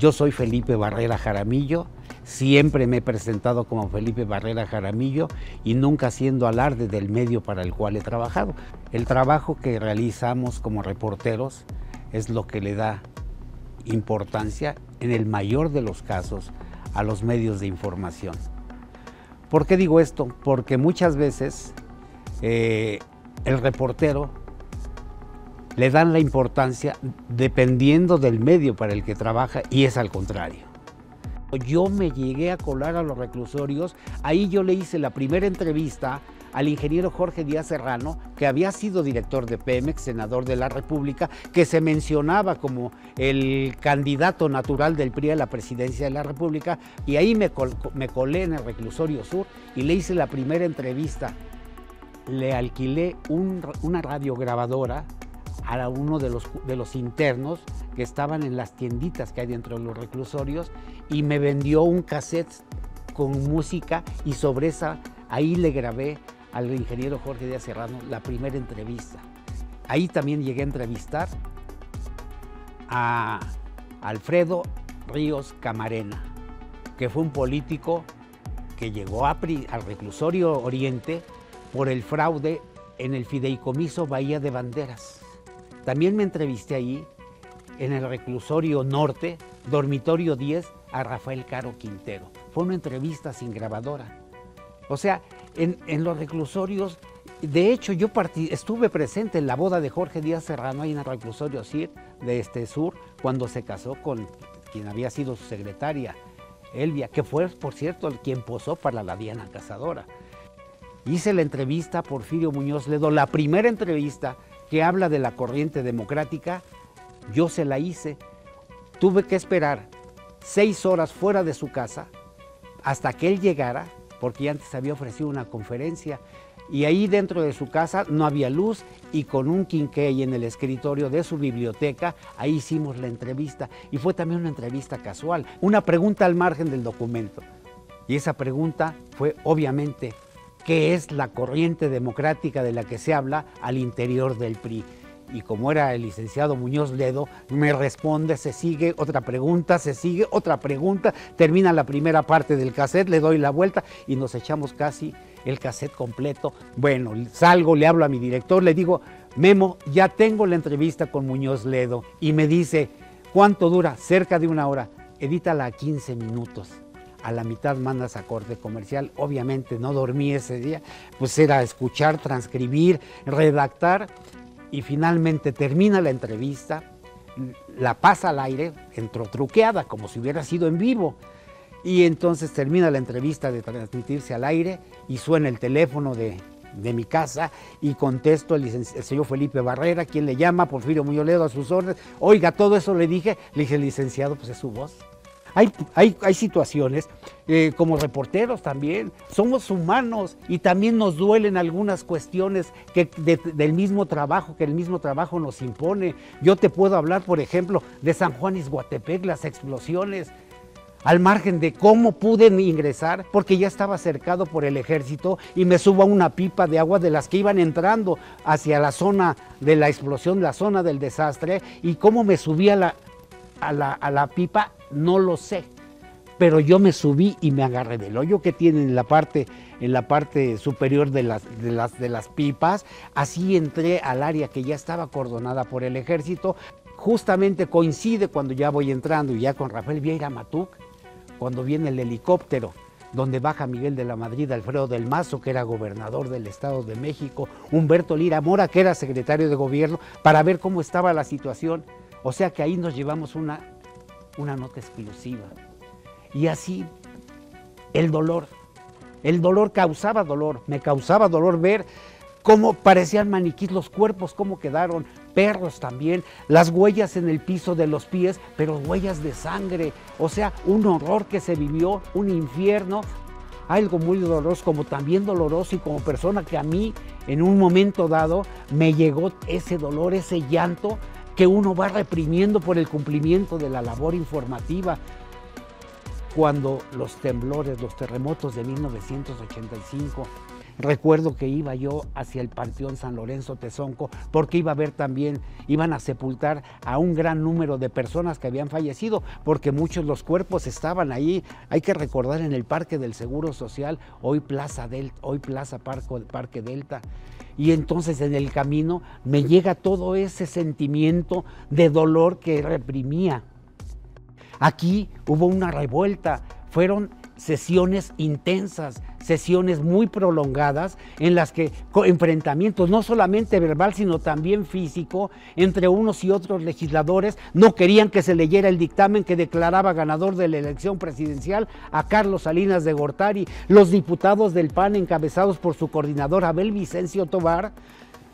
Yo soy Felipe Barrera Jaramillo, siempre me he presentado como Felipe Barrera Jaramillo y nunca haciendo alarde del medio para el cual he trabajado. El trabajo que realizamos como reporteros es lo que le da importancia, en el mayor de los casos, a los medios de información. ¿Por qué digo esto? Porque muchas veces el reportero le dan la importancia dependiendo del medio para el que trabaja y es al contrario. Yo me llegué a colar a los reclusorios, ahí yo le hice la primera entrevista al ingeniero Jorge Díaz Serrano, que había sido director de Pemex, senador de la República, que se mencionaba como el candidato natural del PRI a la presidencia de la República, y ahí me colé en el reclusorio sur y le hice la primera entrevista. Le alquilé una radiograbadora a uno de los internos que estaban en las tienditas que hay dentro de los reclusorios y me vendió un cassette con música y sobre esa, ahí le grabé al ingeniero Jorge Díaz Serrano la primera entrevista. Ahí también llegué a entrevistar a Alfredo Ríos Camarena, que fue un político que llegó al reclusorio Oriente por el fraude en el fideicomiso Bahía de Banderas. También me entrevisté ahí, en el reclusorio norte, dormitorio 10, a Rafael Caro Quintero. Fue una entrevista sin grabadora. O sea, en los reclusorios, de hecho yo estuve presente en la boda de Jorge Díaz Serrano, ahí en el reclusorio sur, cuando se casó con quien había sido su secretaria, Elvia, que fue, por cierto, quien posó para la Diana Cazadora. Hice la entrevista a Porfirio Muñoz Ledo, la primera entrevista que habla de la corriente democrática, yo se la hice. Tuve que esperar 6 horas fuera de su casa hasta que él llegara, porque antes había ofrecido una conferencia, y ahí dentro de su casa no había luz, y con un quinqué en el escritorio de su biblioteca, ahí hicimos la entrevista, y fue también una entrevista casual, una pregunta al margen del documento. Y esa pregunta fue, obviamente, ¿qué es la corriente democrática de la que se habla al interior del PRI? Y como era el licenciado Muñoz Ledo, me responde, se sigue otra pregunta, se sigue otra pregunta, termina la primera parte del cassette, le doy la vuelta y nos echamos casi el cassette completo. Bueno, salgo, le hablo a mi director, le digo, Memo, ya tengo la entrevista con Muñoz Ledo, y me dice, ¿cuánto dura? Cerca de 1 hora, edítala a 15 minutos. A la mitad mandas a corte comercial. Obviamente no dormí ese día, pues era escuchar, transcribir, redactar, y finalmente termina la entrevista, la pasa al aire, entró truqueada como si hubiera sido en vivo, y entonces termina la entrevista de transmitirse al aire y suena el teléfono de mi casa y contesto el señor Felipe Barrera, ¿quién le llama? Porfirio Muñoz Ledo, a sus órdenes. Oiga, todo eso le dije, licenciado, pues es su voz. Hay situaciones, como reporteros también, somos humanos y también nos duelen algunas cuestiones del mismo trabajo, que el mismo trabajo nos impone. Yo te puedo hablar, por ejemplo, de San Juan Ixhuatepec, las explosiones, al margen de cómo pude ingresar, porque ya estaba cercado por el ejército y me subo a una pipa de agua de las que iban entrando hacia la zona de la explosión, la zona del desastre, y cómo me subí a la pipa, no lo sé, pero yo me subí y me agarré del hoyo que tienen en la parte superior de las pipas. Así entré al área que ya estaba acordonada por el ejército. Justamente coincide cuando ya voy entrando, y ya con Rafael Vieira Matuc, cuando viene el helicóptero donde baja Miguel de la Madrid, Alfredo del Mazo, que era gobernador del Estado de México, Humberto Lira Mora, que era secretario de gobierno, para ver cómo estaba la situación. O sea que ahí nos llevamos una nota exclusiva. Y así el dolor causaba dolor, me causaba dolor ver cómo parecían maniquís los cuerpos, cómo quedaron, perros también, las huellas en el piso de los pies, pero huellas de sangre. O sea, un horror que se vivió, un infierno, algo muy doloroso, como también doloroso, y como persona que a mí en un momento dado me llegó ese dolor, ese llanto que uno va reprimiendo por el cumplimiento de la labor informativa. Cuando los temblores, los terremotos de 1985, recuerdo que iba yo hacia el Panteón San Lorenzo Tezonco porque iba a ver también, iban a sepultar a un gran número de personas que habían fallecido, porque muchos los cuerpos estaban ahí. Hay que recordar en el Parque del Seguro Social, hoy Plaza Parque Delta. Y entonces en el camino me llega todo ese sentimiento de dolor que reprimía. Aquí hubo una revuelta, fueron sesiones intensas, sesiones muy prolongadas en las que enfrentamientos no solamente verbal sino también físico entre unos y otros legisladores. No querían que se leyera el dictamen que declaraba ganador de la elección presidencial a Carlos Salinas de Gortari. Los diputados del PAN, encabezados por su coordinador Abel Vicencio Tovar,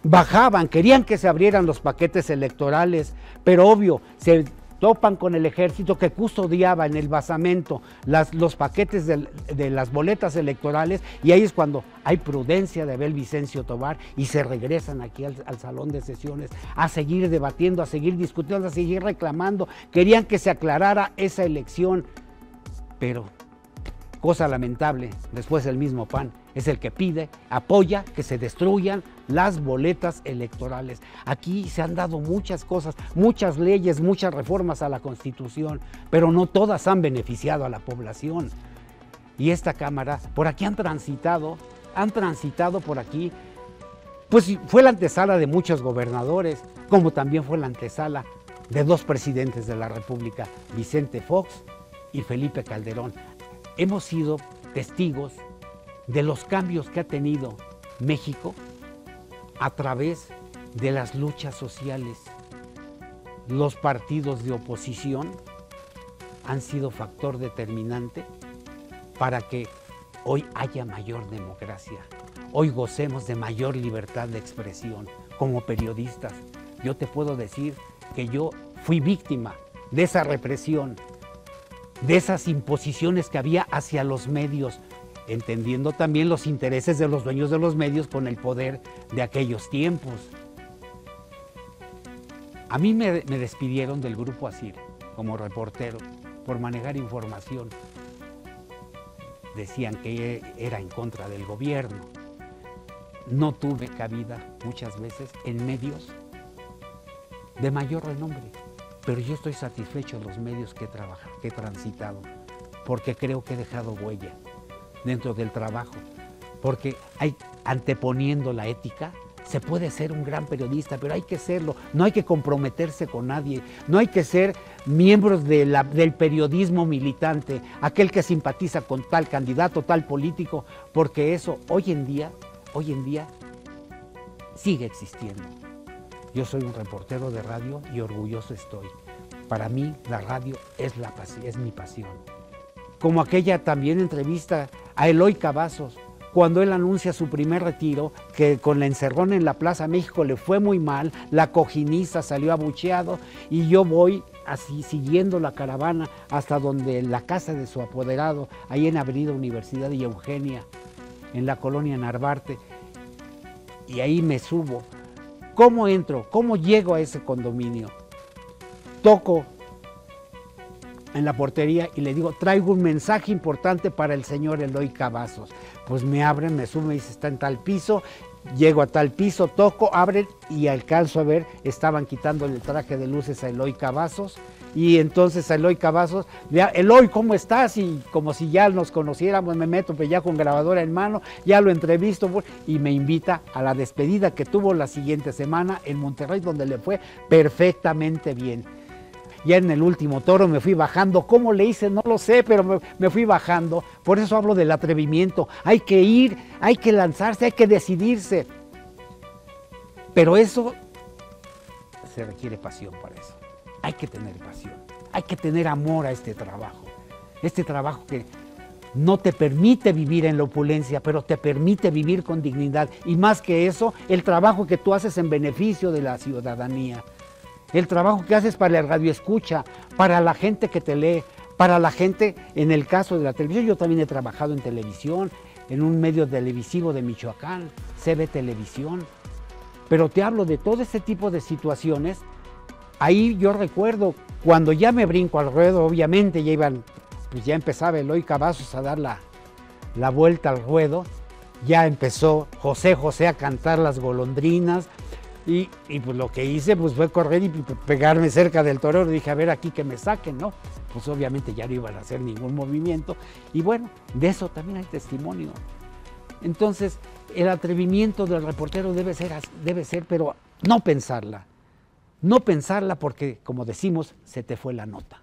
bajaban, querían que se abrieran los paquetes electorales, pero obvio, se topan con el ejército que custodiaba en el basamento los paquetes de las boletas electorales, y ahí es cuando hay prudencia de Abel Vicencio Tovar y se regresan aquí al salón de sesiones a seguir debatiendo, a seguir discutiendo, a seguir reclamando. Querían que se aclarara esa elección, pero cosa lamentable, después el mismo PAN es el que pide, apoya que se destruyan las boletas electorales. Aquí se han dado muchas cosas, muchas leyes, muchas reformas a la Constitución, pero no todas han beneficiado a la población. Y esta Cámara, por aquí han transitado por aquí, pues fue la antesala de muchos gobernadores, como también fue la antesala de dos presidentes de la República, Vicente Fox y Felipe Calderón. Hemos sido testigos de los cambios que ha tenido México a través de las luchas sociales. Los partidos de oposición han sido factor determinante para que hoy haya mayor democracia, hoy gocemos de mayor libertad de expresión. Como periodistas, yo te puedo decir que yo fui víctima de esa represión, de esas imposiciones que había hacia los medios, entendiendo también los intereses de los dueños de los medios con el poder de aquellos tiempos. A mí me despidieron del Grupo ASIR como reportero por manejar información. Decían que era en contra del gobierno. No tuve cabida muchas veces en medios de mayor renombre, pero yo estoy satisfecho de los medios que he transitado, porque creo que he dejado huella dentro del trabajo, porque anteponiendo la ética, se puede ser un gran periodista, pero hay que serlo, no hay que comprometerse con nadie, no hay que ser miembros del periodismo militante, aquel que simpatiza con tal candidato, tal político, porque eso hoy en día sigue existiendo. Yo soy un reportero de radio y orgulloso estoy. Para mí la radio es mi pasión. Como aquella también entrevista a Eloy Cavazos, cuando él anuncia su primer retiro, que con la encerrona en la Plaza México le fue muy mal, la cojiniza salió abucheado, y yo voy así siguiendo la caravana hasta donde la casa de su apoderado, ahí en Avenida Universidad y Eugenia, en la colonia Narvarte, y ahí me subo. ¿Cómo entro? ¿Cómo llego a ese condominio? Toco en la portería y le digo, traigo un mensaje importante para el señor Eloy Cavazos. Pues me abren, me suben, me dice, está en tal piso. Llego a tal piso, toco, abren y alcanzo a ver, estaban quitándole el traje de luces a Eloy Cavazos. Y entonces a Eloy Cavazos, Eloy, ¿cómo estás? Y como si ya nos conociéramos, me meto pues ya con grabadora en mano, ya lo entrevisto y me invita a la despedida que tuvo la siguiente semana en Monterrey, donde le fue perfectamente bien. Ya en el último toro me fui bajando. ¿Cómo le hice? No lo sé, pero me fui bajando. Por eso hablo del atrevimiento. Hay que ir, hay que lanzarse, hay que decidirse. Pero eso se requiere pasión para eso. Hay que tener pasión, hay que tener amor a este trabajo. Este trabajo que no te permite vivir en la opulencia, pero te permite vivir con dignidad. Y más que eso, el trabajo que tú haces en beneficio de la ciudadanía. El trabajo que haces para el radioescucha, para la gente que te lee, para la gente, en el caso de la televisión. Yo también he trabajado en televisión, en un medio televisivo de Michoacán, CB Televisión. Pero te hablo de todo este tipo de situaciones. Ahí yo recuerdo, cuando ya me brinco al ruedo, obviamente ya empezaba Eloy Cavazos a dar la vuelta al ruedo. ya empezó José José a cantar Las Golondrinas, y pues lo que hice pues fue correr y pegarme cerca del torero. Dije, a ver, aquí que me saquen, ¿no? Pues obviamente ya no iban a hacer ningún movimiento, y bueno, de eso también hay testimonio. Entonces, el atrevimiento del reportero debe ser, pero no pensarla porque, como decimos, se te fue la nota.